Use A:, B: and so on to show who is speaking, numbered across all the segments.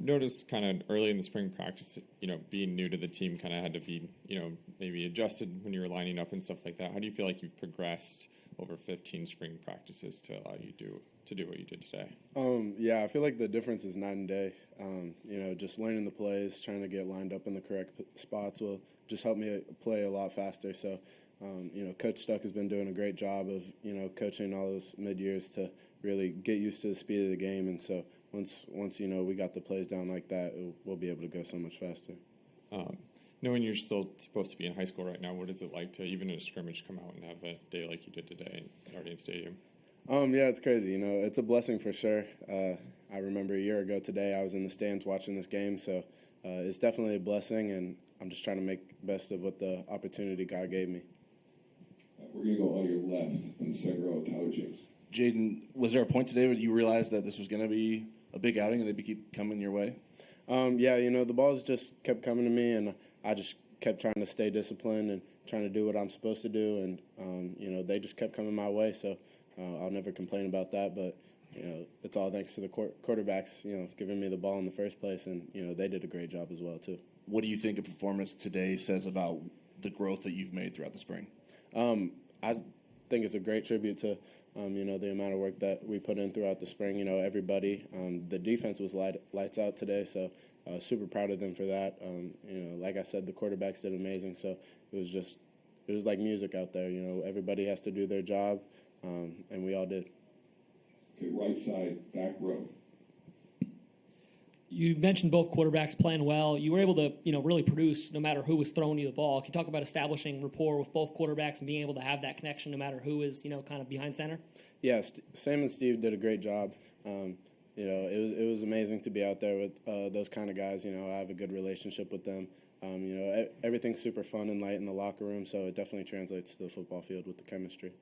A: noticed kind of early in the spring practice, being new to the team kind of had to be, maybe adjusted when you were lining up and stuff like that. How do you feel like you've progressed over 15 spring practices to allow you to do what you did today?
B: Yeah, I feel like the difference is night and day. Just learning the plays, trying to get lined up in the correct spots will just help me play a lot faster. So, Coach Stuck has been doing a great job of, coaching all those mid-years to really get used to the speed of the game. And so once we got the plays down like that, we'll be able to go so much faster.
A: Knowing you're still supposed to be in high school right now, what is it like to, even in a scrimmage, come out and have a day like you did today at Guardian Stadium?
B: Yeah, it's crazy. It's a blessing for sure. I remember a year ago today, I was in the stands watching this game, so it's definitely a blessing, and I'm just trying to make the best of what the opportunity God gave me.
C: We're going to go on your left in the second row, Tyler James.
D: Jaden, was there a point today where you realized that this was going to be a big outing and they'd keep coming your way?
B: Yeah, the balls just kept coming to me, and I just kept trying to stay disciplined and trying to do what I'm supposed to do, and, they just kept coming my way, so I'll never complain about that, but, it's all thanks to the quarterbacks, giving me the ball in the first place, and, they did a great job as well, too.
D: What do you think a performance today says about the growth that you've made throughout the spring?
B: I think it's a great tribute to, the amount of work that we put in throughout the spring. Everybody. The defense was lights out today, so super proud of them for that. Like I said, the quarterbacks did amazing. So it was like music out there. Everybody has to do their job, and we all did.
C: Okay, right side, back row.
E: You mentioned both quarterbacks playing well. You were able to, really produce no matter who was throwing you the ball. Can you talk about establishing rapport with both quarterbacks and being able to have that connection no matter who is, kind of behind center?
B: Yeah, Sam and Steve did a great job. It was amazing to be out there with those kind of guys. I have a good relationship with them. Everything's super fun and light in the locker room, so it definitely translates to the football field with the chemistry.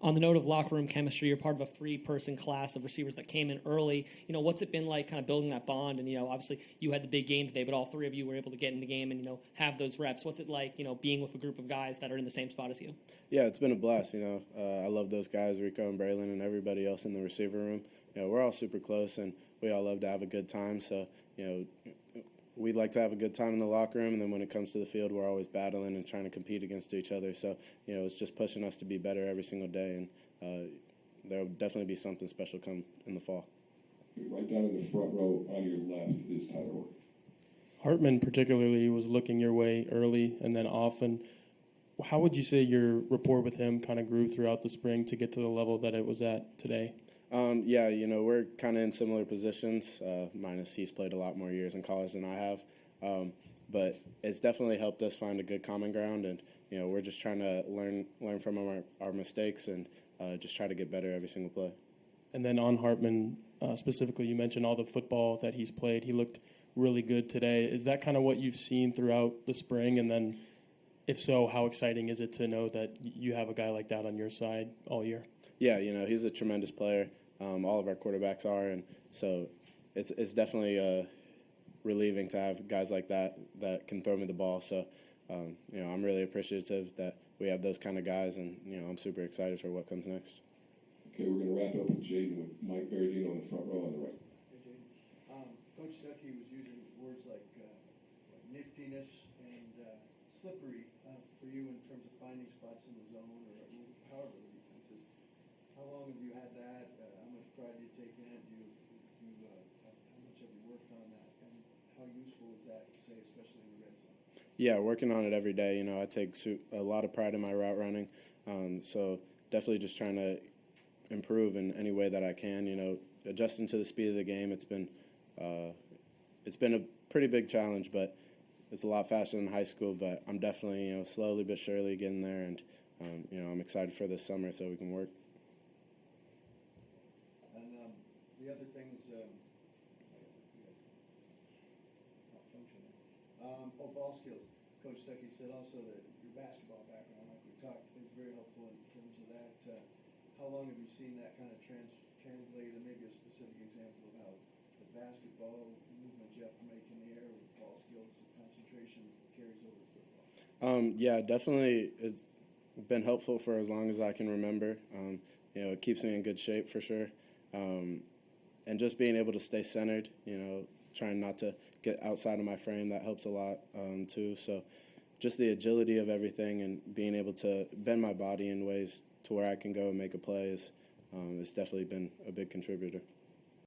E: On the note of locker room chemistry, you're part of a 3-person class of receivers that came in early. What's it been like kind of building that bond? And, obviously you had the big game today, but all three of you were able to get in the game and, have those reps. What's it like, being with a group of guys that are in the same spot as you?
B: Yeah, it's been a blast. I love those guys, Rico and Braylon and everybody else in the receiver room. We're all super close and we all love to have a good time. So, we like to have a good time in the locker room, and then when it comes to the field, we're always battling and trying to compete against each other. So, it's just pushing us to be better every single day, and there will definitely be something special come in the fall.
C: Right down in the front row on your left is Tyler Hartman.
F: Hartman particularly was looking your way early and then often. How would you say your rapport with him kind of grew throughout the spring to get to the level that it was at today?
B: Yeah, we're kind of in similar positions, minus he's played a lot more years in college than I have. But it's definitely helped us find a good common ground, and, we're just trying to learn from our mistakes and just try to get better every single play.
F: And then on Hartman, specifically, you mentioned all the football that he's played. He looked really good today. Is that kind of what you've seen throughout the spring? And then, if so, how exciting is it to know that you have a guy like that on your side all year?
B: Yeah, he's a tremendous player. All of our quarterbacks are, and so it's definitely relieving to have guys like that can throw me the ball. So, I'm really appreciative that we have those kind of guys, and, I'm super excited for what comes next.
C: Okay, we're going to wrap it up with Jaden with Mike Berardino on the front row on the right.
G: Hey, Jaden. Coach Stuckey was using words like niftiness and slippery for you in terms of finding spots in the zone or however the defense is. How long have you had that? How much pride do you take in it? How much have you worked on that? And how useful is that, say, especially in the red zone?
B: Yeah, working on it every day. I take a lot of pride in my route running. So definitely just trying to improve in any way that I can. Adjusting to the speed of the game. It's been a pretty big challenge, but it's a lot faster than high school. But I'm definitely slowly but surely getting there, and I'm excited for this summer so we can work.
G: And the other things, ball skills. Coach Stuckey said also that your basketball background, like we talked, is very helpful in terms of that. How long have you seen that kind of translate, and maybe a specific example of how the basketball movement you have to make in the air with ball skills and concentration carries over to football?
B: Yeah, definitely. It's been helpful for as long as I can remember. It keeps me in good shape for sure. And just being able to stay centered, trying not to get outside of my frame. That helps a lot too. So just the agility of everything and being able to bend my body in ways to where I can go and make a play is it's definitely been a big contributor.